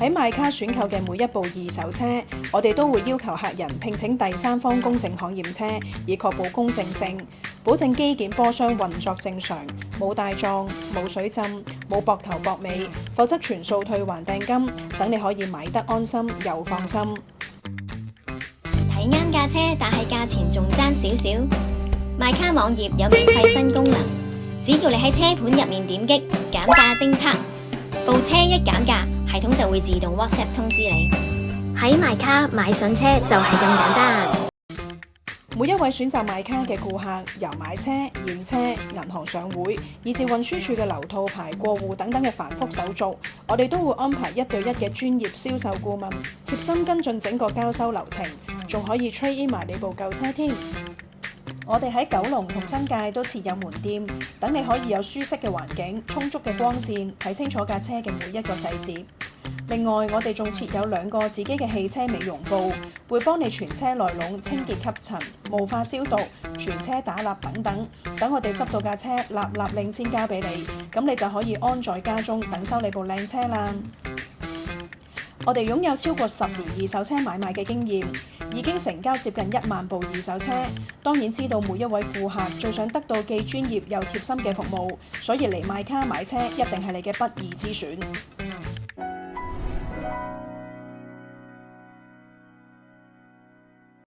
喺買卡選購嘅每一部二手車，我哋都會要求客人聘請第三方公證行驗車，以確保公正性，保證機件波箱運作正常，冇大撞、冇水浸、冇膊頭膊尾，否則全數退還訂金，等你可以買得安心又放心。睇啱架車，但係價錢仲爭少少。買卡網頁有免費新功能，只要你喺車盤入面點擊減價偵測，部車一減價，系統就會自動 WhatsApp 通知你。喺買卡買筍車就係咁簡單。每一位選擇買卡嘅顧客，由買車、驗車、銀行上會，以至運輸署嘅流套牌、過戶等等嘅繁複手續，我哋都會安排1對1嘅專業銷售顧問，貼心跟進整個交收流程，仲可以 trade in 埋你部舊車添。我哋喺九龍同新界都設有門店，等你可以有舒適嘅環境、充足嘅光線，睇清楚架車嘅每一個細節。另外，我哋仲設有2個自己嘅汽車美容部，會幫你全車內籠清潔吸塵、霧化消毒、全車打蠟等等。等我哋執到架車立立令先交俾你，咁你就可以安在家中等收你部靚車啦。我哋擁有超過10年二手車買賣嘅經驗，已經成交接近1萬部二手車。當然知道每一位顧客最想得到既專業又貼心嘅服務，所以嚟買卡買車一定係你嘅不二之選。